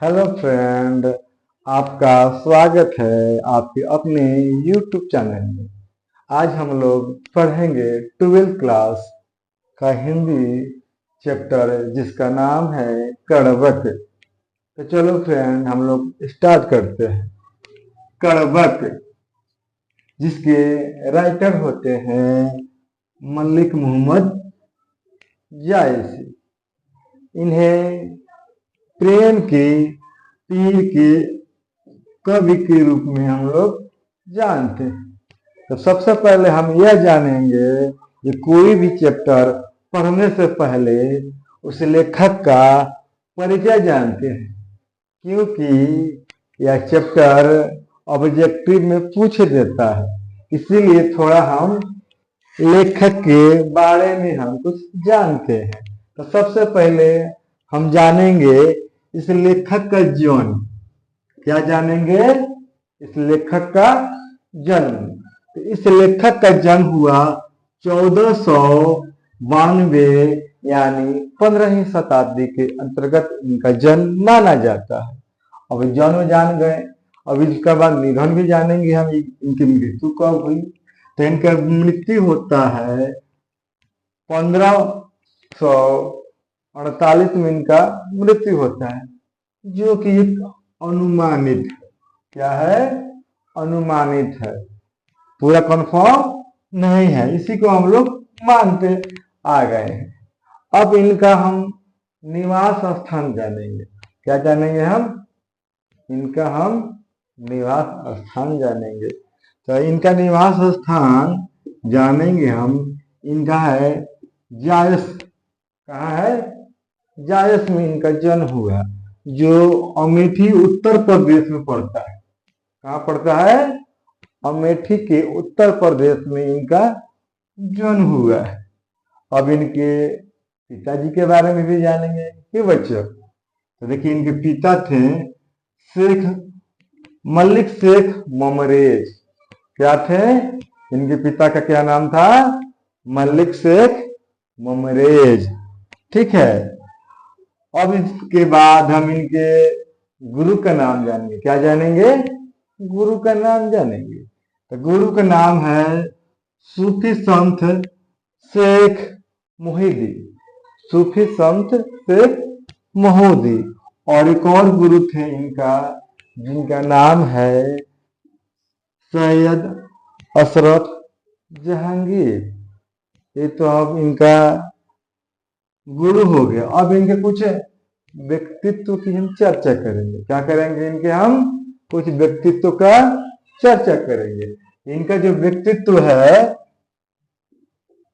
Hello friend, आपका स्वागत है आपके अपने YouTube चैनल में। आज हम लोग पढ़ेंगे 12th क्लास का हिंदी चैप्टर जिसका नाम है कड़वक। तो चलो फ्रेंड, हम लोग स्टार्ट करते हैं। कड़वक जिसके राइटर होते हैं मलिक मोहम्मद जायसी। इन्हें प्रेम के तीर के कवि के रूप में हम लोग जानते हैं। तो सबसे पहले हम यह जानेंगे कि कोई भी चैप्टर पढ़ने से पहले उस लेखक का परिचय जानते हैं, क्योंकि यह चैप्टर ऑब्जेक्टिव में पूछ देता है। इसीलिए थोड़ा हम लेखक के बारे में हम कुछ जानते हैं। तो सबसे पहले हम जानेंगे इस लेखक का जन्म। क्या जानेंगे? इस लेखक का जन्म। तो इस लेखक का जन्म हुआ 1492 यानी 15वीं शताब्दी के अंतर्गत इनका जन्म माना जाता है। अब जन्म जान गए, अब इसके बाद निधन भी जानेंगे हम, इनकी मृत्यु कब हुई। तो इनका मृत्यु होता है 1548 में इनका मृत्यु होता है, जो कि एक अनुमानित है। क्या है? अनुमानित है, पूरा कंफर्म नहीं है। इसी को हम लोग मानते आ गए हैं। अब इनका हम निवास स्थान जानेंगे। क्या जानेंगे हम? इनका हम निवास स्थान जानेंगे। तो इनका निवास स्थान जानेंगे हम। इनका है जायस। कहाँ है? जायस में इनका जन्म हुआ, जो अमेठी उत्तर प्रदेश में पड़ता है। कहाँ पड़ता है? अमेठी के उत्तर प्रदेश में इनका जन्म हुआ है। अब इनके पिताजी के बारे में भी जानेंगे कि बच्चों। तो देखिए, इनके पिता थे शेख मलिक शेख ममरेज। क्या थे? इनके पिता का क्या नाम था? मलिक शेख ममरेज। ठीक है। अब इसके बाद हम इनके गुरु का नाम जानेंगे। क्या जानेंगे? गुरु का नाम जानेंगे। तो गुरु का नाम है सूफी संत शेख मोहिदी। सूफी संत शेख मोहिदी। और एक और गुरु थे इनका, जिनका नाम है सैयद अशरफ जहांगीर। ये तो अब इनका गुरु हो गया। अब इनके कुछ व्यक्तित्व की हम चर्चा करेंगे। क्या करेंगे? इनके हम कुछ व्यक्तित्व का चर्चा करेंगे। इनका जो व्यक्तित्व है,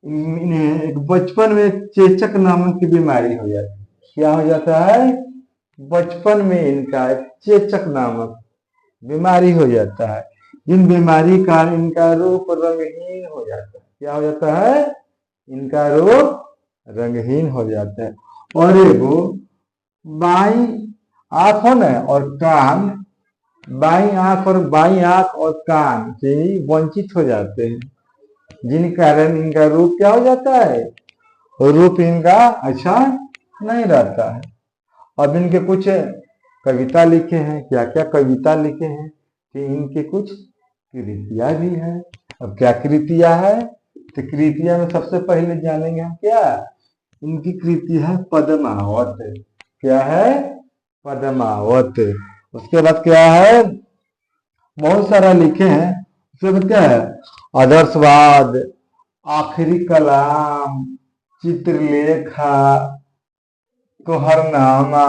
इन्हें एक बचपन में चेचक नामक की बीमारी हो जाती है। क्या हो जाता है? बचपन में इनका एक चेचक नामक बीमारी हो जाता है। जिन बीमारी का इनका रूप रंगहीन हो जाता है। क्या हो जाता है? इनका रूप रंगहीन हो जाता है। और एगो बाई आंख हो न और कान, बाई आंख और कान से वंचित हो जाते हैं, जिन कारण इनका रूप क्या हो जाता है? रूप इनका अच्छा नहीं रहता है। अब इनके कुछ कविता लिखे हैं। क्या क्या कविता लिखे हैं? कि इनके कुछ कृतियां भी हैं। अब क्या कृतियां है? तो कृतियां में सबसे पहले जानेंगे हम क्या? इनकी कृति है पद्मावत। क्या है? पद्मावत। उसके बाद क्या है? बहुत सारा लिखे हैं। उसके बाद क्या है? आदर्शवाद, आखिरी कलाम, चित्रलेखा, तोहरनामा।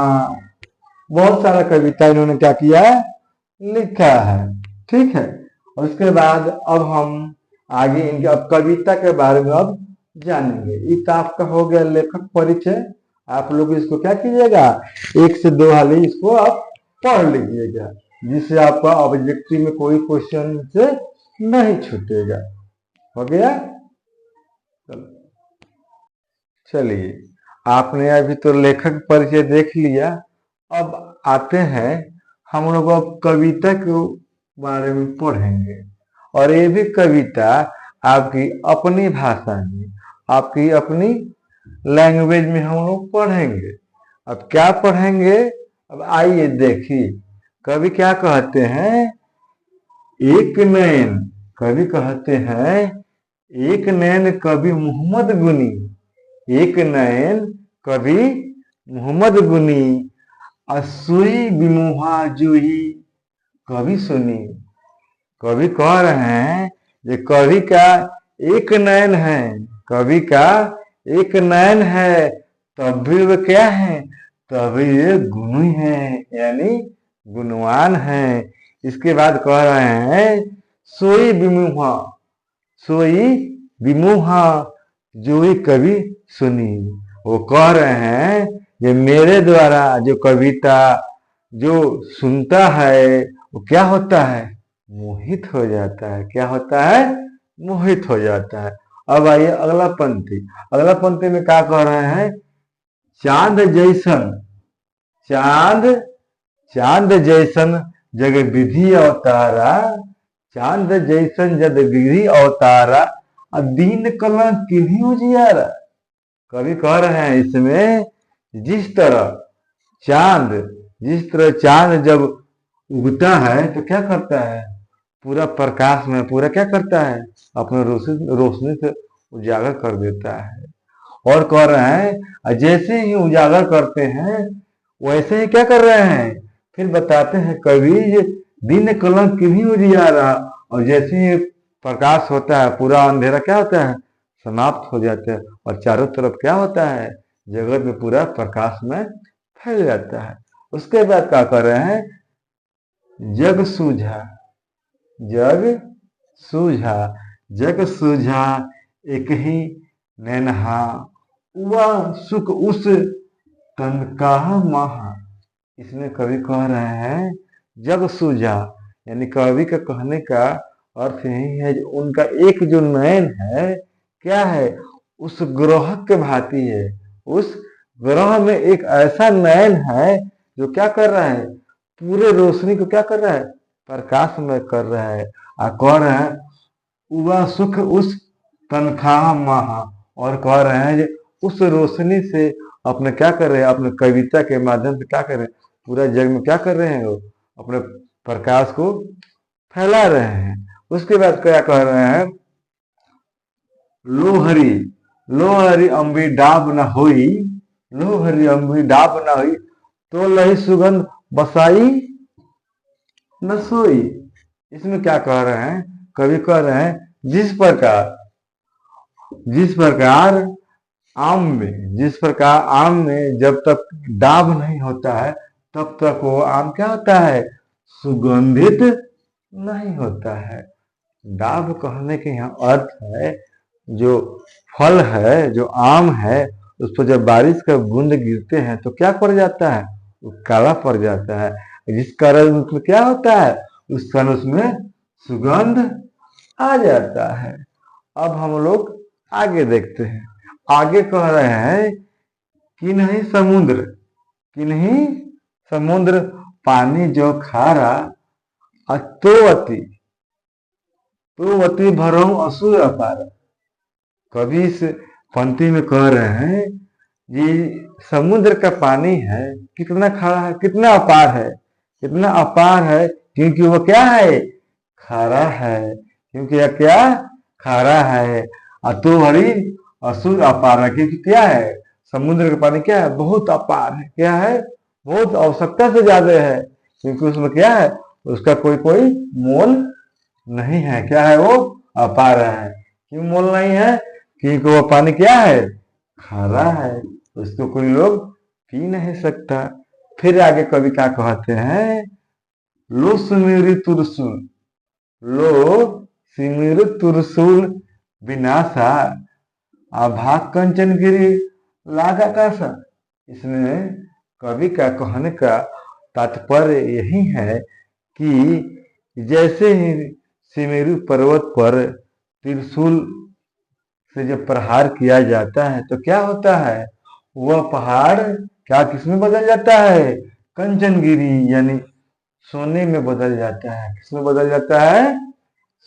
बहुत सारा कविता इन्होंने क्या किया है? लिखा है। ठीक है। और उसके बाद अब हम आगे इनके अब कविता के बारे में अब जानेंगे। ये तो आपका हो गया लेखक परिचय। आप लोग इसको क्या कीजिएगा? 1 से 2 हाली इसको आप पढ़ लीजिएगा, जिससे आपका ऑब्जेक्टिव में कोई क्वेश्चन से नहीं छूटेगा। हो गया? चलिए, आपने अभी तो लेखक परिचय देख लिया। अब आते हैं हम लोग अब कविता के बारे में पढ़ेंगे। और ये भी कविता आपकी अपनी भाषा में, आपकी अपनी लैंग्वेज में हम लोग पढ़ेंगे। अब क्या पढ़ेंगे? अब आइए देखिए, कवि क्या कहते हैं, एक नैन, कवि कहते हैं एक नैन कवि मोहम्मद गुनी, एक नैन कवि मोहम्मद गुनी, असुई बिमुहा जुही कवि सुनी। कवि कह रहे हैं ये कवि का एक नयन है, कवि का एक नयन है, तब भी वो क्या है, तभी ये गुणी है, यानी गुणवान है। इसके बाद कह रहे हैं सोई विमुहा, सोई विमुहा जो ही कवि सुनी। वो कह रहे हैं ये मेरे द्वारा जो कविता जो सुनता है वो क्या होता है, मोहित हो जाता है। क्या होता है, मोहित हो जाता है। अब आइए अगला पंक्ति, अगला पंक्ति में क्या कह रहे हैं, चांद जैसन, चांद, चांद जैसन जग विधि अवतारा, चांद जैसन जग विधि अवतारा, दीन कलंक किन्हीं उजियारा। कवि कह रहे हैं इसमें जिस तरह चांद, जिस तरह चांद जब उगता है तो क्या करता है, पूरा प्रकाश में पूरा क्या करता है, अपने रोशनी से उजागर कर देता है। और कह रहे हैं जैसे ही उजागर करते हैं वैसे ही क्या कर रहे हैं, फिर बताते हैं कवि ये दिन कलंक किन्हीं उजियारा, और जैसे ही प्रकाश होता है पूरा अंधेरा क्या होता है, समाप्त हो जाता है, और चारों तरफ क्या होता है, जगत में पूरा प्रकाश में फैल जाता है। उसके बाद क्या कर रहे हैं, जग सूझा, जग सूझा, जग सूझा एक ही नैनहा, वह सुख उस तन का महा। इसमें कवि कह रहे हैं जग सूझा, यानी कवि का कहने का अर्थ यही है जो उनका एक जो नयन है क्या है, उस ग्रह के भांति है। उस ग्रह में एक ऐसा नयन है जो क्या कर रहा है, पूरे रोशनी को क्या कर रहा है, प्रकाश में कर रहा है। कह रहे हैं वह सुख उस तनख्वाह महा, और कह रहे हैं जो उस रोशनी से अपने क्या कर रहे हैं, अपने कविता के माध्यम से क्या कर रहे हैं, पूरा जग में क्या कर रहे हैं, वो अपने प्रकाश को फैला रहे हैं। उसके बाद क्या कह रहे हैं, लोहरी, लोहरी अम्बी डाब न होई, लोहरी अम्बी डाब न हुई, तो लही सुगंध बसाई न सोई। इसमें क्या कह रहे हैं, कवि कह रहे हैं जिस प्रकार, जिस प्रकार आम में, जिस प्रकार आम में जब तक डाब नहीं होता है तब तक वो आम क्या होता है, सुगंधित नहीं होता है। डाब कहने के यहाँ अर्थ है जो फल है, जो आम है, उस पर जब बारिश का बूंद गिरते हैं तो क्या पड़ जाता है, वो काला पड़ जाता है, जिस कारण उसमें क्या होता है, उस कारण उसमें सुगंध आ जाता है। अब हम लोग आगे देखते हैं, आगे कह रहे हैं कि नहीं समुद्र, कि नहीं समुद्र पानी जो खारा, अतोवती, तो वती भरऊ असुर अपार। कवि इस पंक्ति में कह रहे हैं ये समुद्र का पानी है कितना खारा है, कितना अपार है, कितना अपार है, क्योंकि वो क्या है, खारा है, क्योंकि यह क्या खारा है। अतो हरी असुर अपार है, क्योंकि क्या है, समुद्र का पानी क्या है, बहुत अपार है, क्या है, बहुत आवश्यकता से ज्यादा है, क्योंकि उसमें क्या है, उसका कोई कोई मोल नहीं है। क्या है, वो अपार है। क्यों मोल नहीं है, क्योंकि वो पानी क्या है, खारा है, उसको कोई लोग पी नहीं सकता। फिर आगे कवि क्या कहते हैं, लो सुमेरी तुरसुल, लो सिमिर तुरसुल विनाशा, आभा कंचन गिरी लागा कासा। इसमें कवि का कहने का तात्पर्य यही है कि जैसे ही सिमेरु पर्वत पर त्रिशूल से जब प्रहार किया जाता है तो क्या होता है, वह पहाड़ क्या किसमें बदल जाता है, कंचनगिरी यानी सोने में बदल जाता है। किसमें बदल जाता है,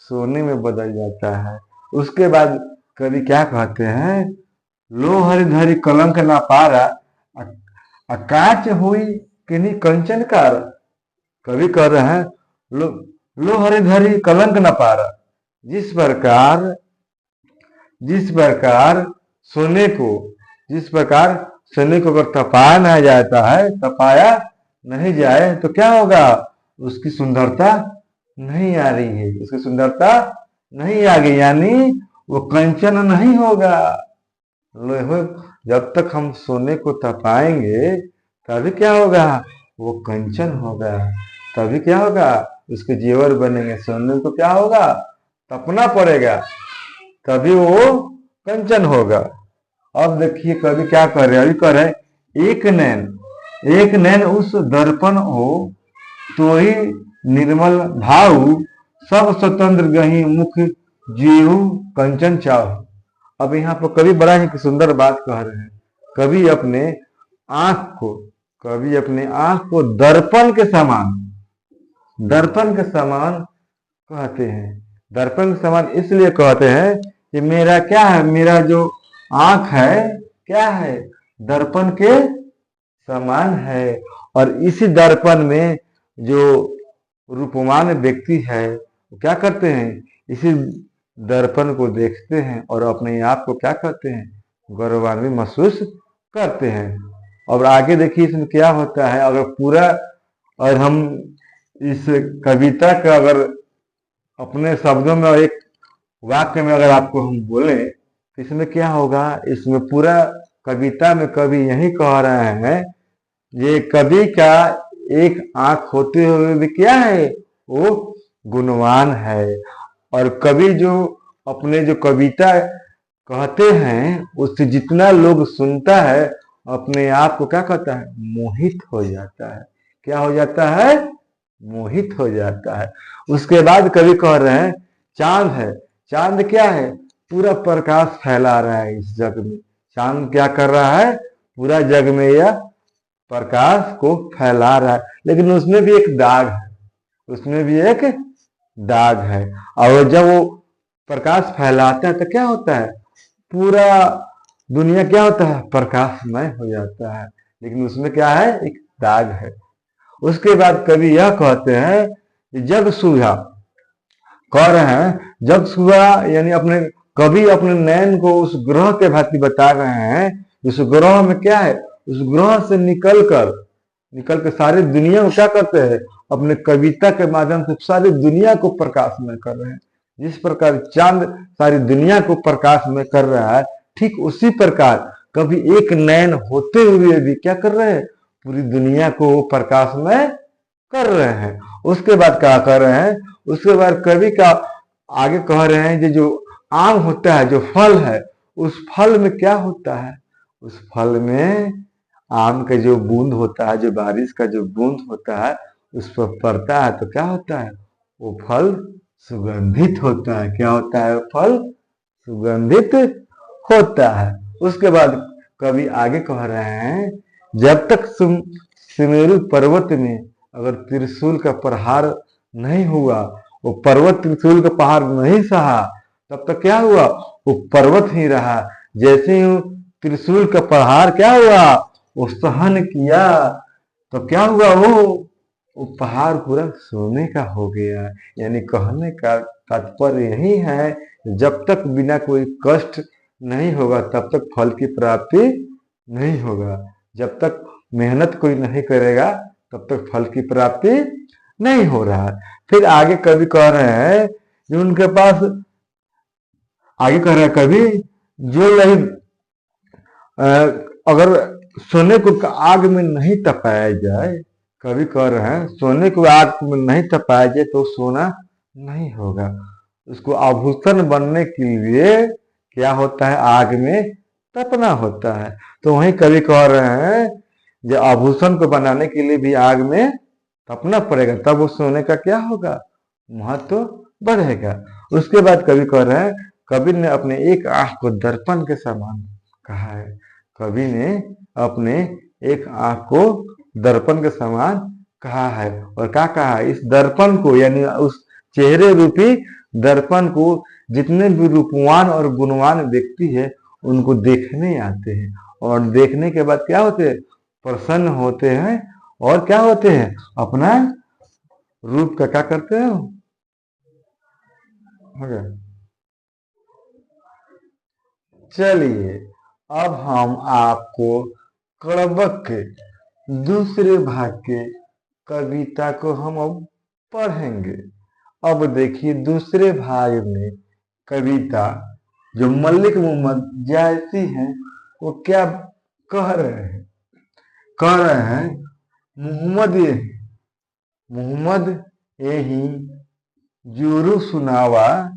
सोने में बदल जाता है। उसके बाद कवि क्या कहते हैं, लो हरि धरि कलंक ना पारा, काच हुई किन्हीं कंचन कार। कवि कह रहे हैं लो हरिधरी कलंक न पारा। जिस प्रकार सोने को जिस प्रकार सोने को अगर तपाया नहीं जाता है, तपाया नहीं जाए तो क्या होगा, उसकी सुंदरता नहीं आ रही है, उसकी सुंदरता नहीं आ गई, यानी वो कंचन नहीं होगा। लोहे जब तक हम सोने को तपाएंगे तभी क्या होगा, वो कंचन होगा, तभी क्या होगा, उसके जेवर बनेंगे। सोने को क्या होगा, तपना पड़ेगा, तभी वो कंचन होगा। अब देखिए कवि क्या कर रहे हैं, अभी कर रहे हैं एक नैन उस दर्पण हो, तो ही निर्मल भाव, सब स्वतंत्र गही मुख जीव कंचन चाहु। अब यहाँ पर कवि बड़ा ही सुंदर बात कह रहे हैं। कवि अपने आंख को दर्पण के समान कहते हैं। दर्पण के समान इसलिए कहते हैं कि मेरा क्या है, मेरा जो आंख है क्या है, दर्पण के समान है। और इसी दर्पण में जो रूपवान व्यक्ति है वो क्या करते हैं, इसी दर्पण को देखते हैं और अपने आप को क्या करते हैं, गौरवान्वित महसूस करते हैं। और आगे देखिए इसमें क्या होता है। अगर पूरा और हम इस कविता का अगर अपने शब्दों में और एक वाक्य में अगर आपको हम बोले तो इसमें क्या होगा, इसमें पूरा कविता में कवि यही कह रहे हैं, ये कवि का एक आंख होते हुए भी क्या है, वो गुणवान है। और कवि जो अपने जो कविता कहते हैं उससे जितना लोग सुनता है अपने आप को क्या कहता है, मोहित हो जाता है। क्या हो जाता है, मोहित हो जाता है। उसके बाद कवि कह रहे हैं चांद है। चांद क्या है, पूरा प्रकाश फैला रहा है इस जग में। चांद क्या कर रहा है, पूरा जग में यह प्रकाश को फैला रहा है, लेकिन उसमें भी एक दाग है, उसमें भी एक दाग है। और जब वो प्रकाश फैलाता है तो क्या होता है, पूरा दुनिया क्या होता है, प्रकाशमय हो जाता है, लेकिन उसमें क्या है, एक दाग है। उसके बाद कवि यह कहते हैं कि जग सूझा, कह रहे हैं जग सूझा, यानी अपने कवि अपने नैन को उस ग्रह के भांति बता रहे हैं। उस ग्रह में क्या है, उस ग्रह से निकल कर सारी दुनिया को क्या करते हैं, अपने कविता के माध्यम से सारी दुनिया को प्रकाशमय कर रहे हैं। जिस प्रकार चांद सारी दुनिया को प्रकाशमय कर रहा है, ठीक उसी प्रकार कभी एक नैन होते हुए भी क्या कर रहे हैं, पूरी दुनिया को प्रकाशमय कर रहे हैं। उसके बाद क्या कर रहे हैं, उसके बाद कवि का आगे कह रहे हैं कि जो आम होता है, जो फल है, उस फल में क्या होता है, उस फल में आम का जो बूंद होता है, जो बारिश का जो बूंद होता है उस पर पड़ता है तो क्या होता है, वो फल सुगंधित होता है। क्या होता है, फल सुगंधित होता है। उसके बाद कवि आगे कह रहे हैं जब तक सुमेरु पर्वत में अगर त्रिशूल का प्रहार नहीं हुआ, वो पर्वत त्रिशूल का प्रहार नहीं सहा, तब तक क्या हुआ, वो पर्वत ही रहा। जैसे ही त्रिशूल का प्रहार क्या हुआ, वो सहन किया, तो क्या हुआ, वो पहाड़ पूरा सोने का हो गया। यानी कहने का तात्पर्य यही है, जब तक बिना कोई कष्ट नहीं होगा तब तक फल की प्राप्ति नहीं होगा। जब तक मेहनत कोई नहीं करेगा तब तक फल की प्राप्ति नहीं हो रहा है। फिर आगे कवि कह रहे हैं जो उनके पास, आगे कह रहे हैं कवि जो नहीं अगर सोने को आग में नहीं तपाया जाए, कवि कह रहे हैं सोने को आग में नहीं तपाया जाए तो सोना नहीं होगा। उसको आभूषण बनने के लिए क्या होता है, आग में तपना होता है। तो वही कवि कह रहे हैं जो आभूषण को बनाने के लिए भी आग में तपना पड़ेगा, तब वो सोने का क्या होगा, महत्व बढ़ेगा। उसके बाद कवि कह रहे हैं कवि ने अपने एक आंख को दर्पण के समान कहा है। कवि ने अपने एक आंख को दर्पण के समान कहा है। और क्या कहा है, इस दर्पण को यानी उस चेहरे रूपी दर्पण को जितने भी रूपवान और गुणवान व्यक्ति है उनको देखने आते हैं, और देखने के बाद क्या होते हैं, प्रसन्न होते हैं और क्या होते हैं, अपना रूप का क्या करते हैं, हो गया। चलिए अब हम आपको कड़बक के दूसरे भाग के कविता को हम अब पढ़ेंगे। अब देखिए दूसरे भाग में कविता जो मलिक मोहम्मद जायसी हैं वो क्या कह रहे हैं, कह रहे हैं मोहम्मद यही जोरू सुनावा,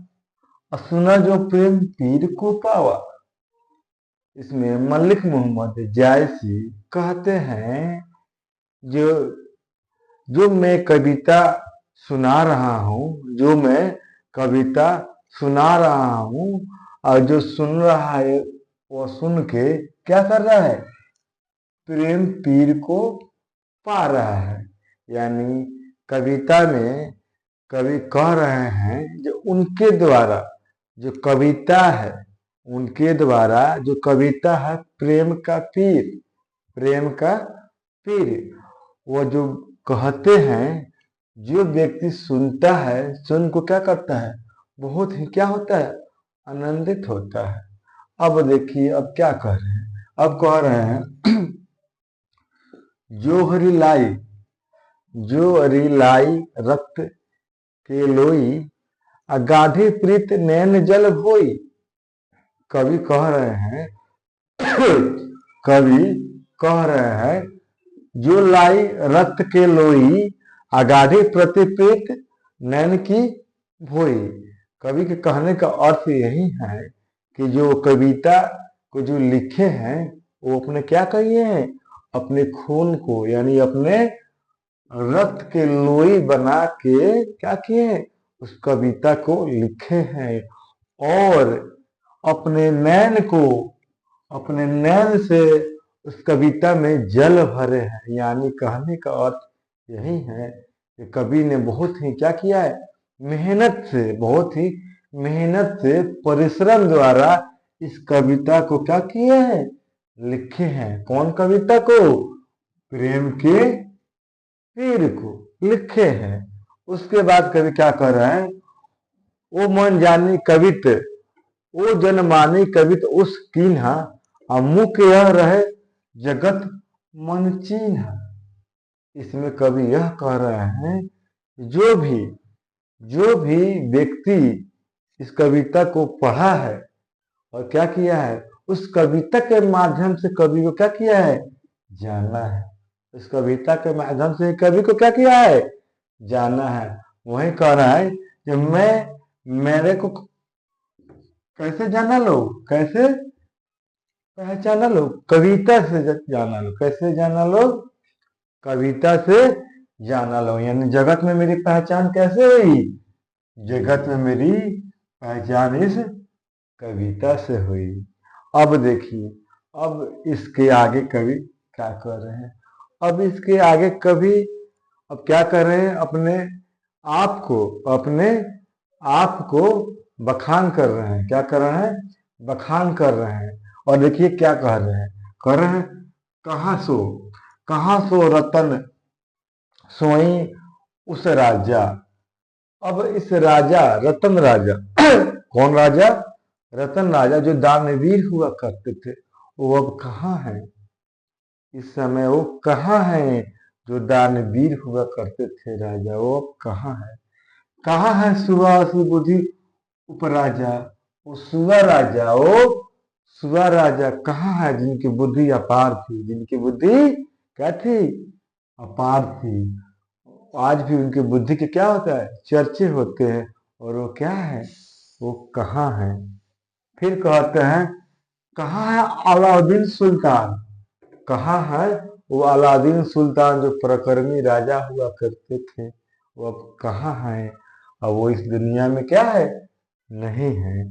सुना जो प्रेम पीर को पावा। इसमें मलिक मोहम्मद जायसी कहते हैं जो जो मैं कविता सुना रहा हूँ, जो मैं कविता सुना रहा हूँ, और जो सुन रहा है वो सुन के क्या कर रहा है, प्रेम पीर को पा रहा है। यानी कविता में कवि कह रहे हैं जो उनके द्वारा जो कविता है, उनके द्वारा जो कविता है प्रेम का पीर, प्रेम का पीर, वो जो कहते हैं, जो व्यक्ति सुनता है, सुन को क्या करता है, बहुत ही क्या होता है, आनंदित होता है। अब देखिए अब क्या कह रहे हैं, अब कह रहे हैं जो हरी लाई रक्त के लोई, अगाधी प्रीत नैन जल भोई। कवि कह रहे हैं कवि कह रहे हैं जो लाई रक्त के लोई, अगाधी प्रतिप्रीत नैन की भोई। कवि के कहने का अर्थ यही है कि जो कविता को जो लिखे हैं वो अपने क्या किए हैं, अपने खून को यानी अपने रक्त के लोई बना के क्या किए हैं, उस कविता को लिखे हैं, और अपने नैन को, अपने नैन से उस कविता में जल भरे हैं। यानी कहने का अर्थ यही है कि कवि ने बहुत ही क्या किया है, मेहनत से, बहुत ही मेहनत से, परिश्रम द्वारा इस कविता को क्या किए हैं, लिखे हैं। कौन कविता को, प्रेम के पीर को लिखे हैं। उसके बाद कवि क्या कर रहे हैं, ओ मन जानी कवित, ओ जनमानी कवित उस कीन्हा, मुख यह रहे जगत मन चीन्हा। इसमें कवि यह कह रहे हैं जो भी व्यक्ति इस कविता को पढ़ा है और क्या किया है, उस कविता के माध्यम से कवि को क्या किया है, जाना है। इस कविता के माध्यम से कवि को क्या किया है, जाना है। वही कह रहा है कि मेरे को कैसे जाना लो, कैसे पहचाना लो, कविता से जाना लो। कैसे जाना लो, कविता से जाना लो। यानी जगत में मेरी पहचान कैसे हुई, जगत में मेरी पहचान इस कविता से हुई। अब देखिए अब इसके आगे कवि क्या कर रहे हैं, अब इसके आगे कवि अब क्या कर रहे हैं, अपने आप को बखान कर रहे हैं। क्या कर रहे हैं, बखान कर रहे हैं। और देखिए क्या कह रहे हैं, कह रहे हैं कहाँ सो रतन सोई उस राजा। अब इस राजा, रतन राजा कौन राजा, रतन राजा जो दानवीर हुआ करते थे, वो अब कहाँ है, इस समय वो कहाँ है, जो दानवीर हुआ करते थे राजा, वो अब कहाँ है, कहाँ है सुबह बुद्धि उपराजा। वो सुआ राजा कहाँ है, जिनकी बुद्धि अपार थी, जिनकी बुद्धि क्या थी, अपार थी। आज भी उनकी बुद्धि के क्या होता है, चर्चे होते हैं। और वो क्या है, वो कहाँ है। फिर कहते हैं कहाँ है अलाउद्दीन सुल्तान, कहाँ है वो अलाउद्दीन सुल्तान जो पराक्रमी राजा हुआ करते थे, वो अब कहाँ है, और वो इस दुनिया में क्या है, नहीं है।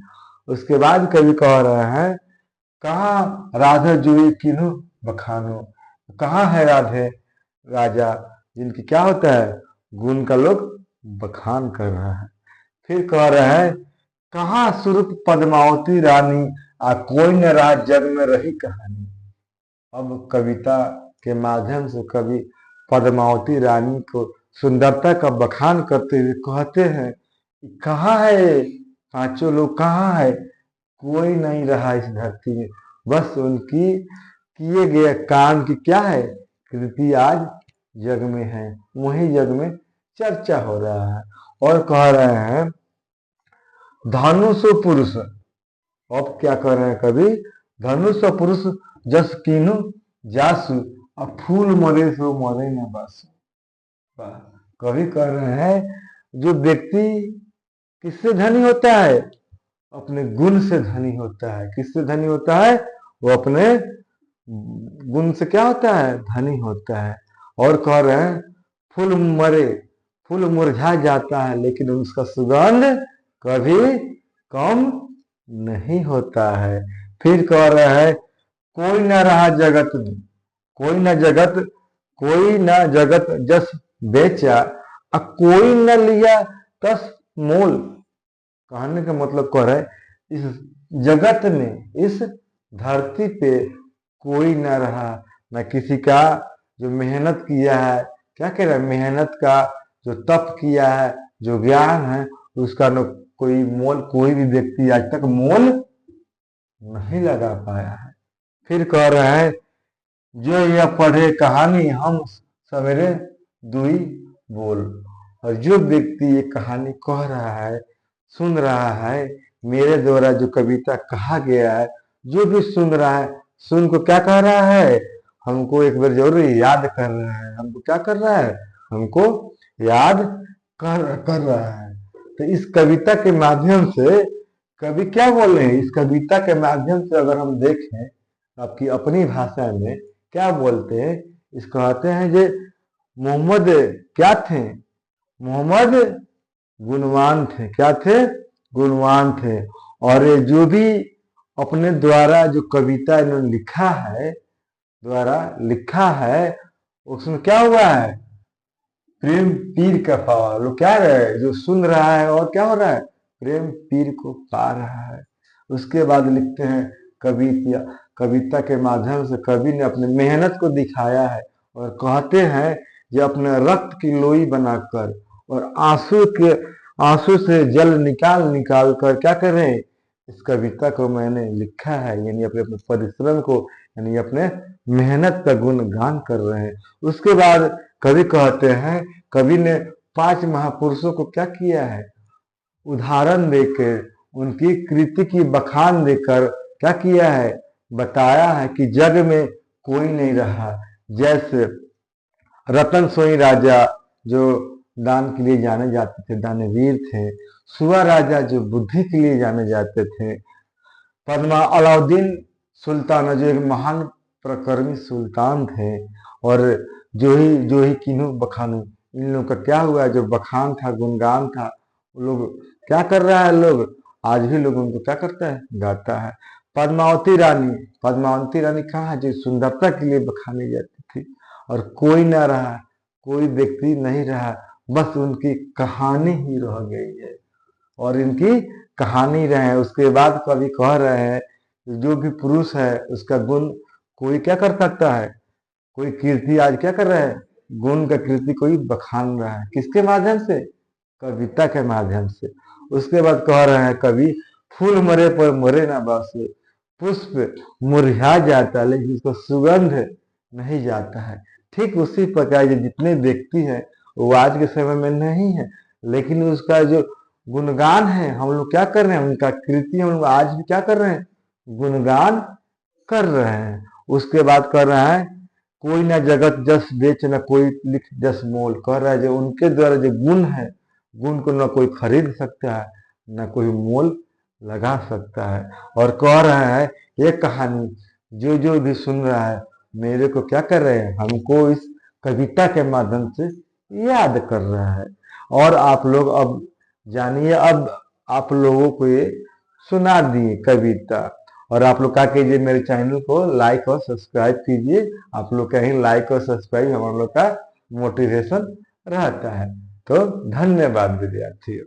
उसके बाद कवि कह रहे हैं कहाँ राधा जुई किन्हु बखानो, कहाँ है राधे राजा जिनकी क्या होता है, गुण का लोग बखान कर रहा है। फिर कह रहे हैं कहाँ स्वरूप पद्मावती रानी, कोई न राज जग में रही कहानी। अब कविता के माध्यम से कवि पद्मावती रानी को सुंदरता का बखान करते हुए कहते हैं, कहाँ है पांचों लोग, कहाँ है, कोई नहीं रहा इस धरती में, बस उनकी किए गए काम की क्या है, कृति आज जग में है, वही जग में चर्चा हो रहा है। और कह रहे हैं धनुष पुरुष, अब क्या कर रहे हैं कवि, धनुष पुरुष जस कीनु जासु, अब फूल मरे सो मरे न बस। कवि कह रहे हैं जो व्यक्ति किससे धनी होता है, अपने गुण से धनी होता है। किससे धनी होता है, वो अपने गुण से क्या होता है, धनी होता है। और कह रहे हैं फूल मरे, फूल मुरझा जाता है लेकिन उसका सुगंध कभी कम नहीं होता है। फिर कह रहे हैं कोई न रहा जगत में, कोई न जगत जस बेचा, कोई न लिया तस मोल। कहने का मतलब कह रहा है इस जगत में, इस धरती पे कोई न रहा, न किसी का जो मेहनत किया है, क्या कह रहा है, मेहनत का जो तप किया है, जो ज्ञान है, उसका न कोई मोल, कोई भी व्यक्ति आज तक मोल नहीं लगा पाया है। फिर कह रहे हैं जो यह पढ़े कहानी हम सवेरे दुई बोल। और जो व्यक्ति ये कहानी कह रहा है, सुन रहा है, मेरे द्वारा जो कविता कहा गया है, जो भी सुन रहा है, सुन को क्या कह रहा है, हमको एक बार जरूर याद कर रहा है। हमको क्या कर रहा है, हमको याद कर रहा है। तो इस कविता के माध्यम से कवि क्या बोल रहे हैं, इस कविता के माध्यम से अगर हम देखें आपकी अपनी भाषा में क्या बोलते हैं, इस कहते हैं जे मोहम्मद क्या थे, मोहम्मद गुणवान थे। क्या थे, गुणवान थे। और ये जो भी अपने द्वारा जो कविता इन्होंने लिखा है उसमें क्या हुआ है, प्रेम पीर का पावा। लोग क्या रहे, जो सुन रहा है और क्या हो रहा है, प्रेम पीर को पा रहा है। उसके बाद लिखते हैं कविता के माध्यम से कवि ने अपने मेहनत को दिखाया है और कहते हैं जो अपने रक्त की लोई बनाकर और आंसू से जल निकाल कर क्या कर रहे हैं, इस कविता को मैंने लिखा है, यानी अपने परिश्रम को, यानी अपने मेहनत का गुणगान कर रहे हैं। उसके बाद कवि कहते हैं, कवि ने 5 महापुरुषों को क्या किया है, उदाहरण देकर, उनकी कृति की बखान देकर क्या किया है, बताया है कि जग में कोई नहीं रहा। जैसे रतन सोई राजा जो दान के लिए जाने जाते थे, दानवीर थे। सुआ राजा जो बुद्धि के लिए जाने जाते थे। अलाउद्दीन सुल्तान जो एक महान प्रकर्मी सुल्तान थे। और जो ही किन्हू बखानू, इन लोगों का क्या हुआ, जो बखान था, गुणगान था, लोग क्या कर रहा है, लोग आज भी लोग उनको क्या करता है, गाता है। पद्मावती रानी कहाँ है, जो सुंदरता के लिए बखानी जाती थी। और कोई ना रहा, कोई व्यक्ति नहीं रहा, बस उनकी कहानी ही रह गई है और इनकी कहानी रहे। उसके बाद कवि कह रहे हैं जो भी पुरुष है उसका गुण कोई क्या कर सकता है, कोई कीर्ति आज क्या कर रहा है, गुण का कीर्ति कोई बखान रहा है। किसके माध्यम से, कविता के माध्यम से। उसके बाद कह रहे हैं कवि फूल मरे पर मरे ना बस, पुष्प मुरझा जाता लेकिन उसका सुगंध नहीं जाता है। ठीक उसी प्रकार जितने व्यक्ति हैं वो आज के समय में नहीं है, लेकिन उसका जो गुणगान है हम लोग क्या कर रहे हैं, उनका कृति हम लोग आज भी क्या कर रहे हैं, गुणगान कर रहे हैं। उसके बाद कर रहा है कोई ना जगत जस बेच न कोई लिख जस मोल। कह रहा है जो उनके द्वारा जो गुण है, गुण को न कोई खरीद सकता है न कोई मोल लगा सकता है। और कह रहा है ये कहानी जो भी सुन रहा है मेरे को क्या कर रहे हैं, हमको इस कविता के माध्यम से याद कर रहा है। और आप लोग अब जानिए, अब आप लोगों को ये सुना दिए कविता। और आप लोग क्या कीजिए, मेरे चैनल को लाइक और सब्सक्राइब कीजिए। आप लोग का ही लाइक और सब्सक्राइब हम लोग का मोटिवेशन रहता है। तो धन्यवाद विद्यार्थियों।